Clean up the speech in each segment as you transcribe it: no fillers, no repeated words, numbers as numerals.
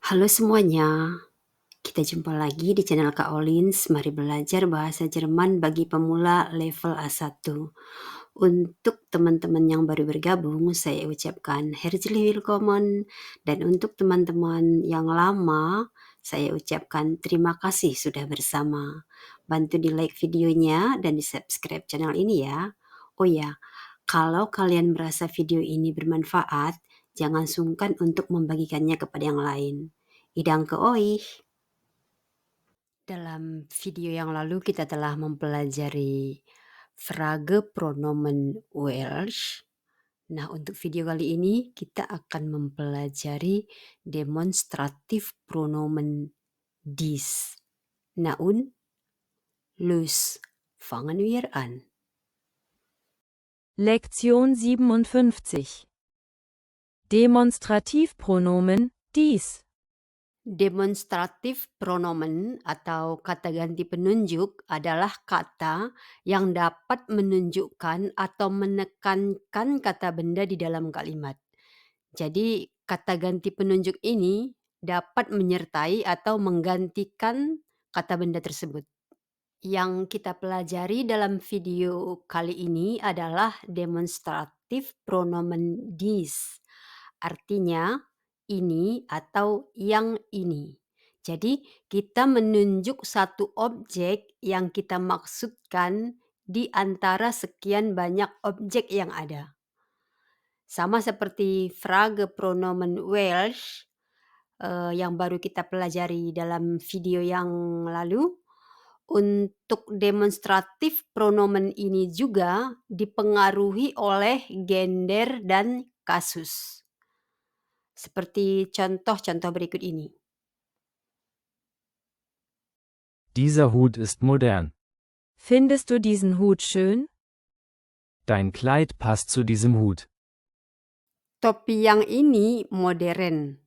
Halo semuanya, kita jumpa lagi di channel Kak Olins. Mari belajar bahasa Jerman bagi pemula level A1. Untuk teman-teman yang baru bergabung, saya ucapkan herzlich willkommen. Dan untuk teman-teman yang lama, saya ucapkan terima kasih sudah bersama. Bantu di like videonya dan di subscribe channel ini ya. Oh ya, kalau kalian merasa video ini bermanfaat, jangan sungkan untuk membagikannya kepada yang lain. Danke euch. Dalam video yang lalu kita telah mempelajari frage pronomen Welsh. Nah, untuk video kali ini kita akan mempelajari demonstratif pronomen dies. Nah, und los, fangen wir an. Lektion 57 Demonstrativpronomen dies. Demonstratif pronomen atau kata ganti penunjuk adalah kata yang dapat menunjukkan atau menekankan kata benda di dalam kalimat. Jadi kata ganti penunjuk ini dapat menyertai atau menggantikan kata benda tersebut. Yang kita pelajari dalam video kali ini adalah demonstratif pronomen dies. Artinya ini atau yang ini. Jadi kita menunjuk satu objek yang kita maksudkan di antara sekian banyak objek yang ada. Sama seperti frage pronomen Welsh yang baru kita pelajari dalam video yang lalu. Untuk demonstratif pronomen ini juga dipengaruhi oleh gender dan kasus. Seperti contoh-contoh berikut ini. Dieser Hut ist modern. Findest du diesen Hut schön? Dein Kleid passt zu diesem Hut. Topi yang ini modern.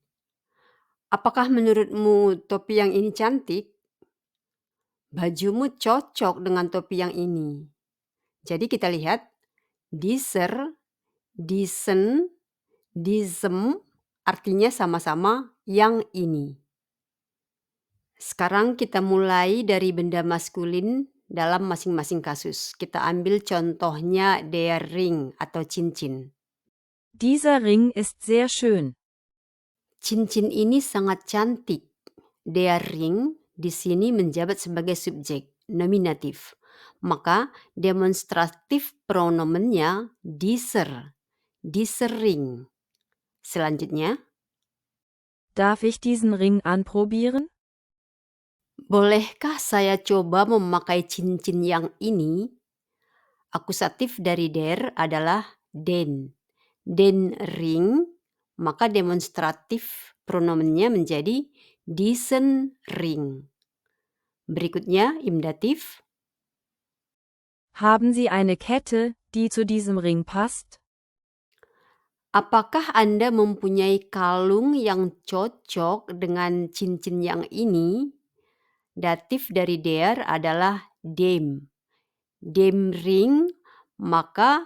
Apakah menurutmu topi yang ini cantik? Bajumu cocok dengan topi yang ini. Jadi kita lihat dieser, diesen, diesem artinya sama-sama yang ini. Sekarang kita mulai dari benda maskulin dalam masing-masing kasus. Kita ambil contohnya der Ring atau cincin. Dieser Ring ist sehr schön. Cincin ini sangat cantik. Der Ring di sini menjabat sebagai subjek, nominatif. Maka demonstratif pronomennya dieser, dieser Ring. Selanjutnya, Darf ich diesen Ring anprobieren? bolehkah saya coba memakai cincin yang ini? Akusatif dari der adalah den. Den Ring, maka demonstratif pronomennya menjadi diesen Ring. Berikutnya im Dativ. Haben Sie eine Kette, die zu diesem Ring passt? Apakah Anda mempunyai kalung yang cocok dengan cincin yang ini? Datif dari der adalah dem. Dem Ring, maka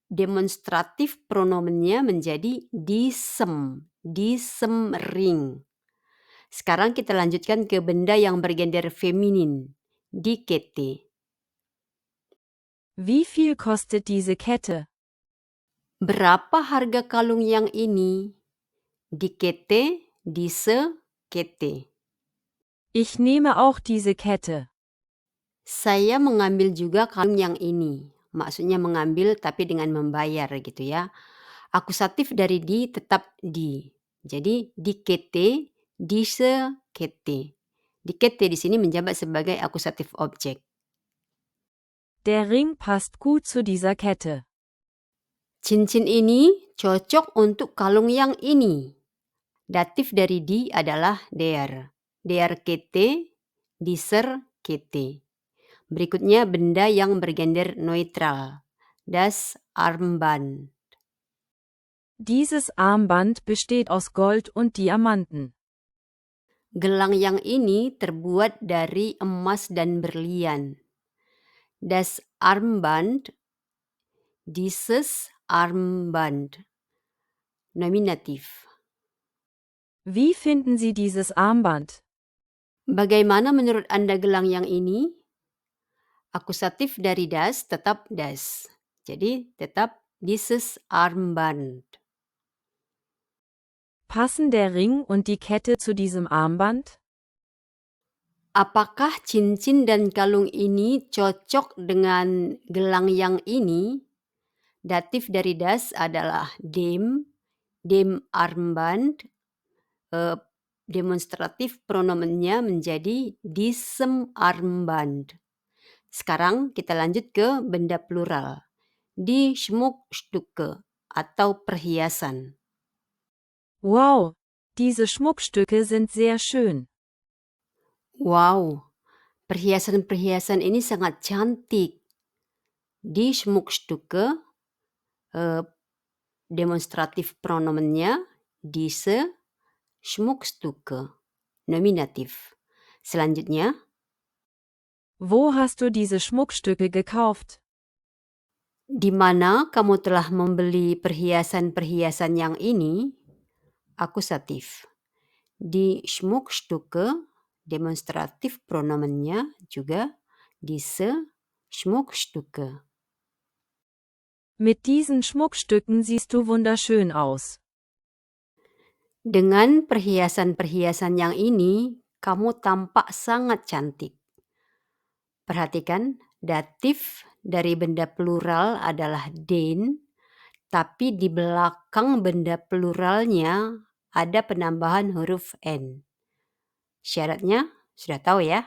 demonstratif pronomennya menjadi diesem, diesem Ring. Sekarang kita lanjutkan ke benda yang bergender feminin, die Kette. Wie viel kostet diese Kette? Berapa harga kalung yang ini? Die Kette, diese Kette. Ich nehme auch diese Kette. Saya mengambil juga kalung yang ini. Maksudnya mengambil tapi dengan membayar gitu ya. Akusatif dari di tetap di. Jadi die Kette, diese Kette. Die Kette di sini menjabat sebagai akusatif objek. Der Ring passt gut zu dieser Kette. Cincin ini cocok untuk kalung yang ini. Datif dari di adalah der. Der Kette, dieser Kette. Berikutnya benda yang bergender neutral. Das Armband. Dieses Armband besteht aus Gold und Diamanten. Gelang yang ini terbuat dari emas dan berlian. Das Armband, dieses Armband. Nominatif. Wie finden Sie dieses Armband? Bagaimana menurut Anda gelang yang ini? Akusatif dari das tetap das. Jadi tetap dieses Armband. Passen der Ring und die Kette zu diesem Armband? Apakah cincin dan kalung ini cocok dengan gelang yang ini? Datif dari das adalah dem Armband. Demonstratif pronomennya menjadi diesem Armband. Sekarang kita lanjut ke benda plural. Die Schmuckstücke atau perhiasan. Wow, diese Schmuckstücke sind sehr schön. Wow, perhiasan-perhiasan ini sangat cantik. Die Schmuckstücke, demonstratif pronomennya diese Schmuckstücke, nominatif. Selanjutnya, Wo hast du diese Schmuckstücke gekauft? di mana kamu telah membeli perhiasan-perhiasan yang ini? Akusatif. Die Schmuckstücke, demonstratif pronomennya juga diese Schmuckstücke. Mit diesen Schmuckstücken siehst du wunderschön aus. Dengan perhiasan-perhiasan yang ini, kamu tampak sangat cantik. Perhatikan, datif dari benda plural adalah den, tapi di belakang benda pluralnya ada penambahan huruf n. Syaratnya sudah tahu ya?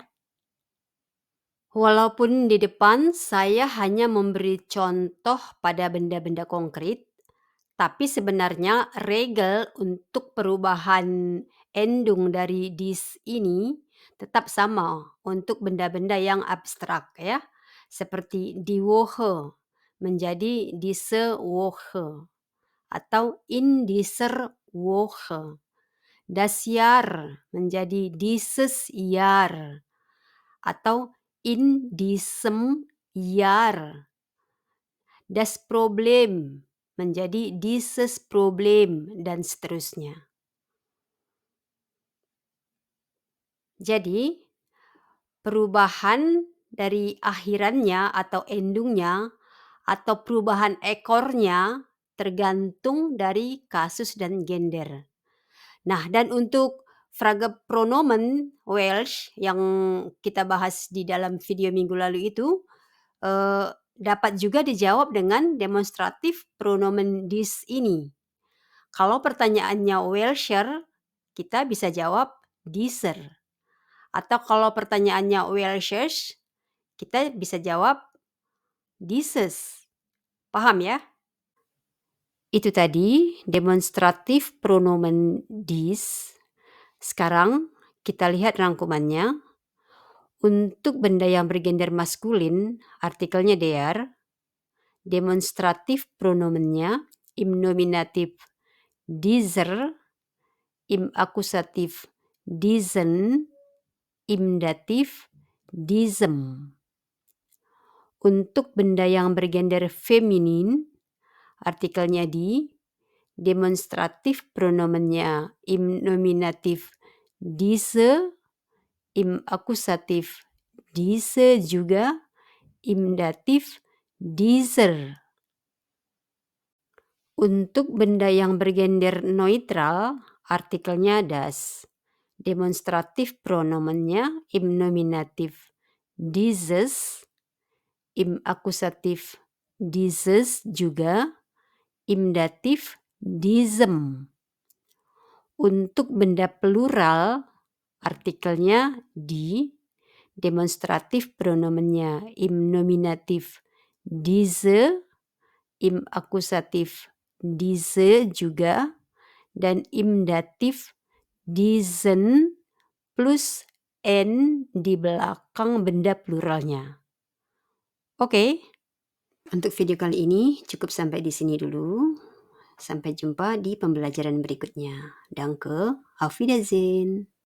Walaupun di depan saya hanya memberi contoh pada benda-benda konkret, tapi sebenarnya regel untuk perubahan endung dari dis ini tetap sama untuk benda-benda yang abstrak ya. Seperti die Woche menjadi diese Woche atau in dieser Woche. Das Jahr menjadi dieses Jahr atau in diesem Jahr. Das Problem menjadi dieses Problem dan seterusnya. Jadi, perubahan dari akhirannya atau endungnya atau perubahan ekornya tergantung dari kasus dan gender. Nah, dan untuk frage pronomen Welsh yang kita bahas di dalam video minggu lalu itu dapat juga dijawab dengan demonstratif pronomen dis ini. Kalau pertanyaannya Welsher, kita bisa jawab dieser. Atau kalau pertanyaannya Welshers, kita bisa jawab dieses. Paham ya? Itu tadi demonstratif pronomen dis. Sekarang kita lihat rangkumannya. Untuk benda yang bergender maskulin, artikelnya der. Demonstratif pronomennya im nominatif dieser, im akusatif diesen, im datif diesem. Untuk benda yang bergender feminin, artikelnya di, demonstratif pronomennya im nominatif diese, im akusatif diese juga, im datif dieser. Untuk benda yang bergender neutral, artikelnya das. Demonstratif pronomennya im nominatif dieses, im akusatif dieses juga, im datif diesem. Untuk benda plural, artikelnya di, demonstratif pronomennya im nominatif diese, im akusatif diese juga, dan im datif diesen plus n di belakang benda pluralnya. Oke, untuk video kali ini cukup sampai di sini dulu. Sampai jumpa di pembelajaran berikutnya. Danke, auf Wiedersehen.